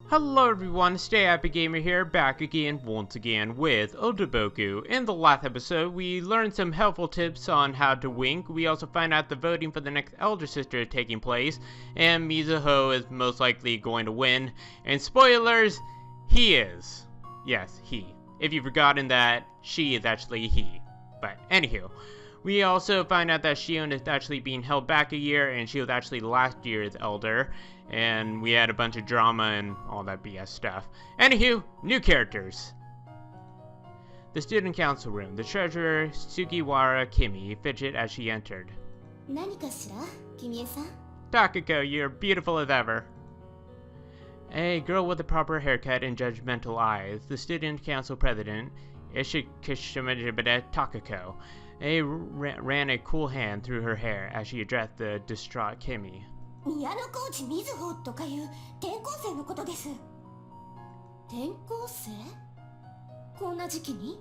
Hello everyone, Stay Happy Gamer here, back again, once again, with Otoboku. In the last episode, we learned some helpful tips on how to wink. We also find out the voting for the next elder sister is taking place, and Mizuho is most likely going to win. And spoilers, he is. Yes, he. If you've forgotten that, she is actually he. But anywho, we also find out that Shion is actually being held back a year, and she was actually last year's elder. And we had a bunch of drama and all that BS stuff. Anywho, new characters. The Student Counsel room. The treasurer, Sugiwara Kimie, fidgeted as she entered. Takako, you're beautiful as ever. A girl with a proper haircut and judgmental eyes. The Student Council president, Ishikishimajibade Takako, ran a cool hand through her hair as she addressed the distraught Kimie. 宮野コーチみずほとかいう転校生のことです。転校生？こんな時期に？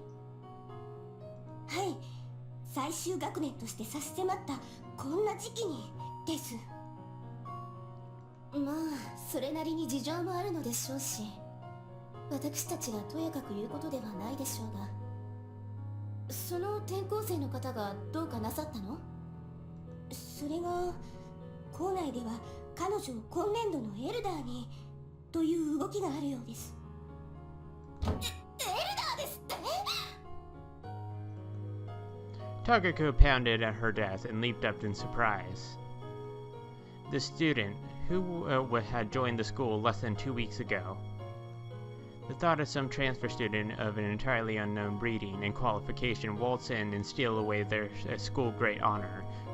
はい、最終学年として差し迫ったこんな時期にです。まあ、それなりに事情もあるのでしょうし、私たちがとやかく言うことではないでしょうが、その転校生の方がどうかなさったの？それが。 校内では彼女を今年度のエルダーにという動きがあるようです。エルダーですって？ Takako pounded at her desk and leaped up in surprise. The student, who had joined the school less than 2 weeks ago. The thought of some transfer student of an entirely unknown breeding and qualification waltz in and steal away their school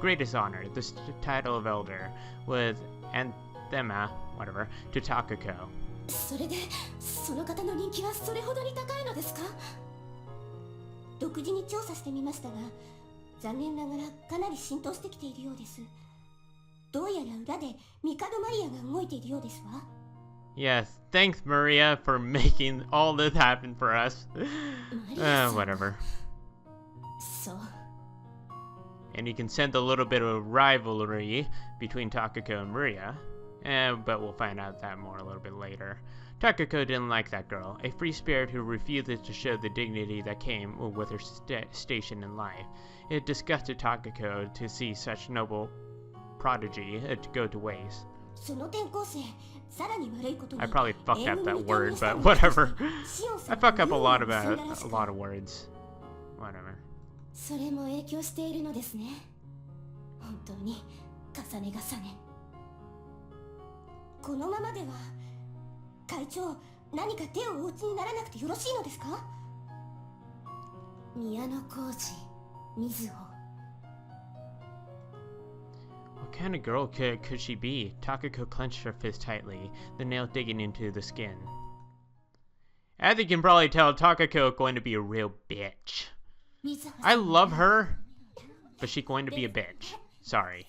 greatest honor, the title of elder, was anathema, to Takako. それで、その方の人気はそれほどに高いのですか？独自に調査してみましたが、残念ながらかなり浸透してきているようです。どうやら裏でミカドマリアが動いているようですわ。 Yes, thanks Maria for making all this happen for us. Whatever. So. And you can sense a little bit of rivalry between Takako and Maria, but we'll find out that more a little bit later. Takako didn't like that girl, a free spirit who refuses to show the dignity that came with her station in life. It disgusted Takako to see such noble prodigy go to waste. I probably fucked up that word, but whatever. I fuck up a lot of words. Whatever. それも影響しているのですね。本当に重ね重ね。このままでは会長、何か手をお打ちにならなくてよろしいのですか？宮野浩二、みずほ。 What kind of girl could she be? Takako clenched her fist tightly, the nail digging into the skin. As you can probably tell, Takako is going to be a real bitch. I love her, but she's going to be a bitch. Sorry.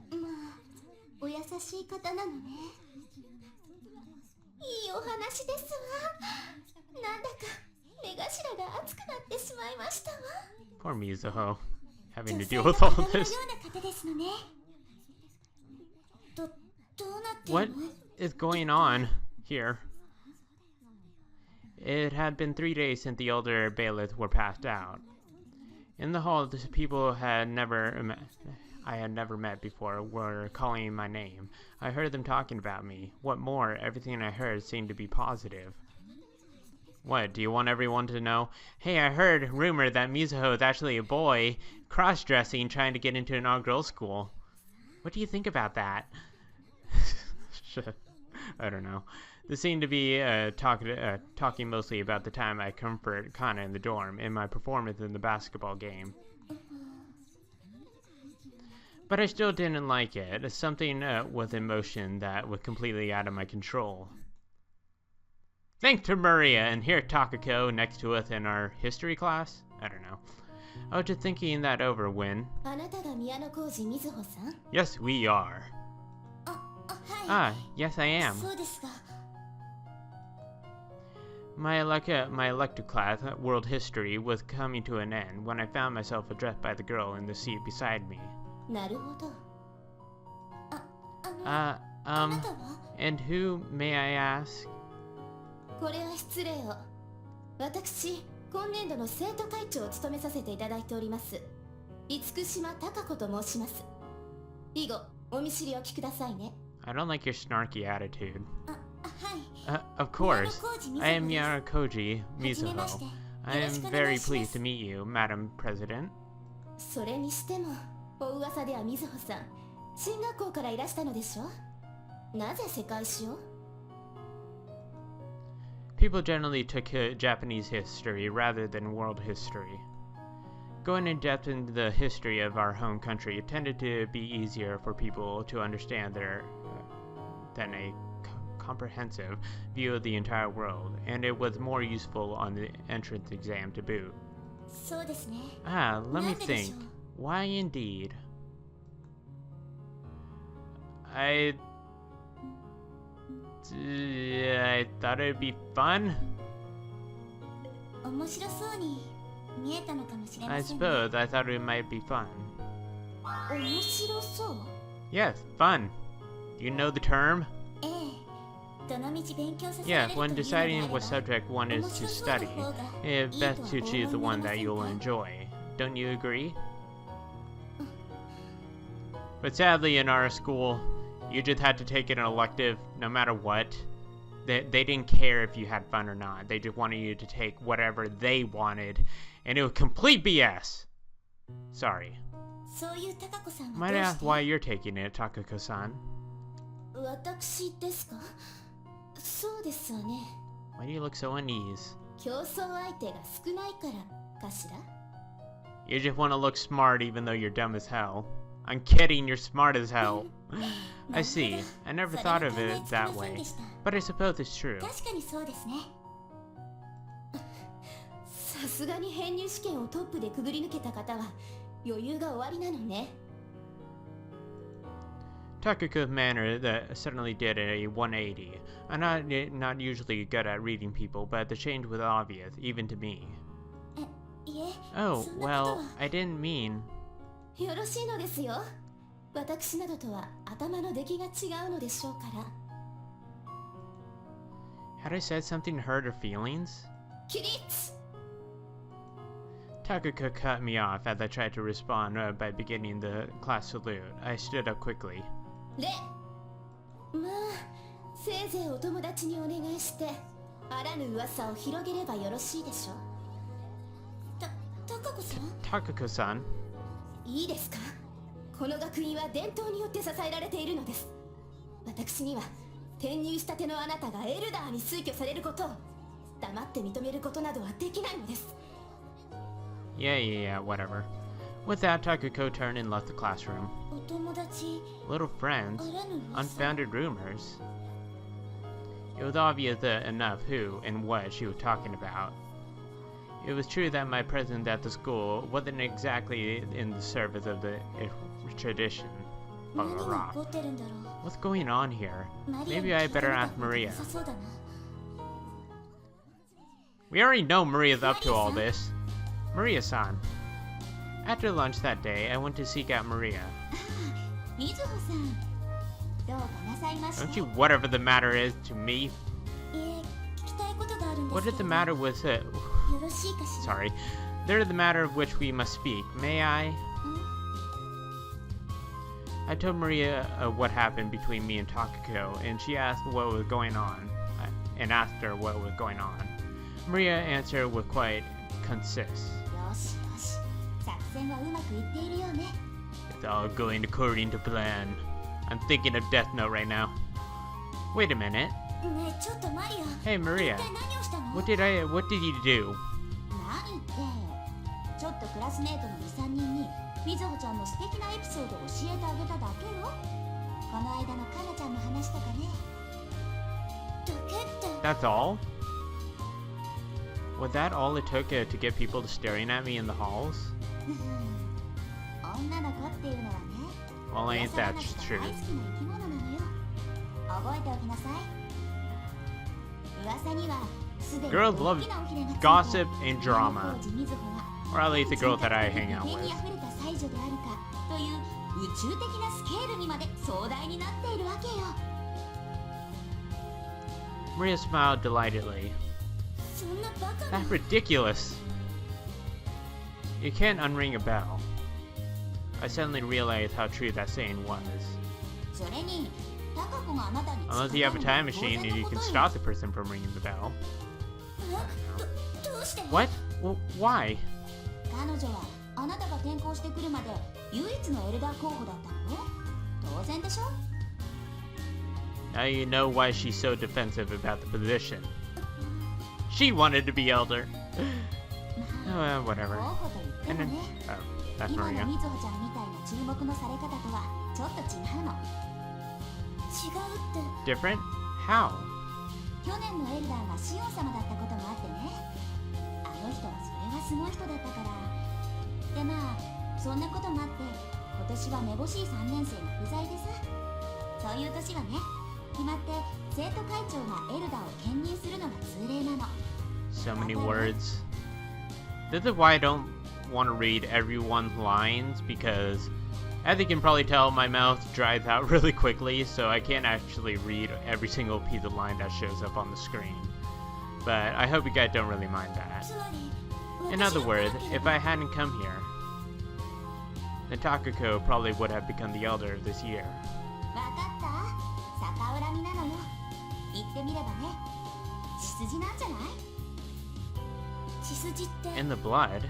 まあ、お優しい方なのね。いいお話ですわ。なんだか目頭が熱くなってしまいましたわ。 Poor Mizuho, having to deal with all this. What is going on here? It had been 3 days since the elder bailiffs were passed out. In the hall, the people I had never met before were calling my name. I heard them talking about me. What more, everything I heard seemed to be positive. What, do you want everyone to know? Hey, I heard rumor that Mizuho is actually a boy, cross-dressing, trying to get into an all-girls school. What do you think about that? I don't know. They seem to be talking mostly about the time I comforted Kana in the dorm and my performance in the basketball game. But I still didn't like it. Something with emotion that was completely out of my control. Thanks to Maria and here Takako next to us in our history class? I don't know. I was just thinking that over when... Yes, we are. Ah, yes I am. My elective class, World History, was coming to an end when I found myself addressed by the girl in the seat beside me. And who, may I ask? これは失礼を。私、今年度の生徒会長を務めさせていただいております。厳島貴子と申します。以後、お見知りおきくださいね。I don't like your snarky attitude. はい。Of course. I am Yarakoji Mizuho. I am very pleased to meet you, Madam President. それにしても、お噂ではみずほさん、進学校からいらしたのでしょ？なぜ世界史を？ People generally took Japanese history rather than world history. Going in depth into the history of our home country tended to be easier for people to understand than a comprehensive view of the entire world, and it was more useful on the entrance exam to boot. そうですね。Let me think. Why indeed? I thought it'd be fun. 面白そうに見えたのかもしれま I せんね。 suppose I thought it might be fun. 面白そう？ Yes, fun. Do you know the term? ええ。どの道勉強させら Yeah, れるという when のであ deciding れば what subject one is to study, it's best to choose the one that you'll enjoy. Don't you agree? But sadly, in our school, you just had to take an elective no matter what. They didn't care if you had fun or not. They just wanted you to take whatever they wanted, and it was complete BS. Sorry. そういう貴子さんは Might どう ask して why you're taking it, Takako-san. 私ですか？そうですわね。 Why do you look so uneasy? 競争相手が少ないからかしら？ You just want to look smart even though you're dumb as hell. I'm kidding, you're smart as hell. I see. I never thought of it that way. But I suppose it's true. 確かにそうですね。さすがに編入試験をトップでくぐり抜けた方は余裕が終わりなのね。Takako's manner that suddenly did a 180. I'm not usually good at reading people, but the change was obvious, even to me. いえ、 Oh, そんなこと well, は I didn't mean... よろしいのですよ。私などとは頭の出来が違うのでしょうから。 Had I said something to hurt her feelings? 起立！ Takako cut me off as I tried to respond by beginning the class salute. I stood up quickly. 礼！まあ、せいぜいお友達にお願いして、あらぬ噂を広げればよろしいでしょう。貴子さん？ Takako-san? いいですか？この学院は伝統によって支えられているのです。私には転入したてのあなたがエルダーに推挙されることを黙って認めることなどはできないのです。 Yeah, whatever. With that, Takako turned and left the classroom. お友達、 Little friends? あらぬ噂。 Unfounded rumors? It was obvious enough who and what she was talking about. It was true that my presence at the school wasn't exactly in the service of the tradition. 何が起こってるんだろう。 What's going on here? マリアに Maybe I 聞か better れな ask かった方が Maria. 良さそうだな。 We already know Maria's up to all this. Maria-san. After lunch that day, I went to seek out Maria. みずほさん、どうかなさいました？ Don't you whatever the matter is to me? いえ、聞きたいことがあるんです What け is ど。 the matter with it? よろしいかしら？ Sorry. There's the matter of which we must speak. May I? I told Maria what happened between me and Takako, and she asked what was going on, and asked her what was going on. Maria answered with quite concise. よしよし、作戦はうまくいっているよね。 It's all going according to plan. I'm thinking of Death Note right now. Wait a minute. ねえ、ちょっとマリア。 Hey, Maria. 一体何をしたの？ What did you do? 何って、ちょっとクラスメートの2、3人にみずほちゃんの素敵なエピソードを教えてあげただけよ。この間のかなちゃんの話とかね。だけって。 That's all? Was that all it took to get people to staring at me in the halls? 女の子っていうのはね。 Well, ain't that 大 true? 好きな生き物なのよ。覚えておきなさい。噂にはすでに Girls love 大きなおひれがついて gossip and drama. 当時みずほは Or at least the girls that I hang out 目 with. にあふれた才女であるかという宇宙的なスケールにまで壮大になっているわけよ。Maria smiled delightedly. That's ridiculous. You can't unring a bell. I suddenly realized how true that saying was. Unless you have a time machine and you can stop the person from ringing the bell. What? Well, why? Now you know why she's so defensive about the position. She wanted to be elder. Whatever. And then, oh, that's Maria. Different? How? So many words. This is why I don't want to read everyone's lines, because as you can probably tell, my mouth dries out really quickly, so I can't actually read every single piece of line that shows up on the screen. But I hope you guys don't really mind that. In other words, if I hadn't come here, then Takako probably would have become the elder this year. In the blood?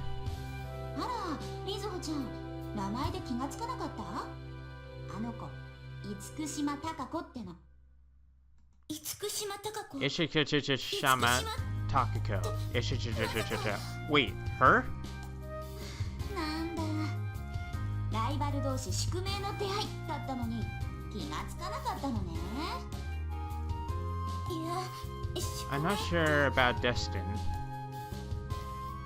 Ishikishishama Takako. Ishikishishishama. Wait, her? I'm not sure about Destin.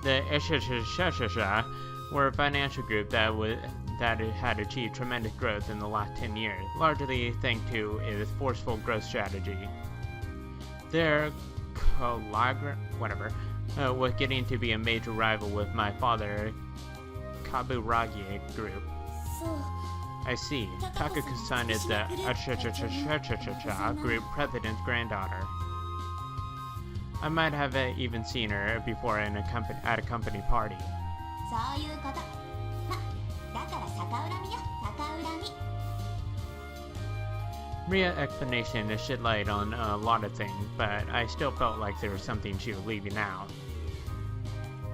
The Ishikishishama were a financial group that had achieved tremendous growth in the last 10 years, largely thanks to its forceful growth strategy. Their was getting to be a major rival with my father, Kaburagi Group. I see. Takako-san is the Group President's granddaughter. I might have even seen her before at a company party. Maria's explanation shed light on a lot of things, but I still felt like there was something she was leaving out.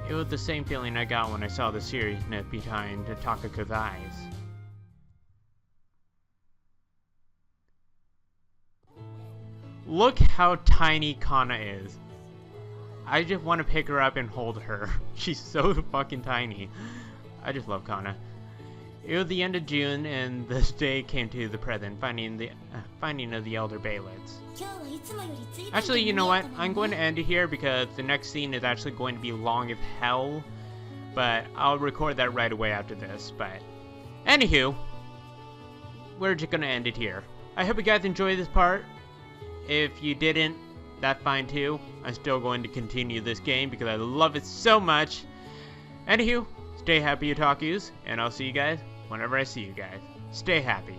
It was the same feeling I got when I saw the seriousness behind Takako's eyes. Look how tiny Kana is. I just want to pick her up and hold her. She's so fucking tiny. I just love Kana. It was the end of June, and this day came to the present, finding of the elder Bailiffs. Actually, you know what? I'm going to end it here because the next scene is actually going to be long as hell. But I'll record that right away after this. But anywho, we're just going to end it here. I hope you guys enjoyed this part. If you didn't, that's fine too. I'm still going to continue this game because I love it so much. Anywho, stay happy, Otakus, and I'll see you guys whenever I see you guys. Stay happy.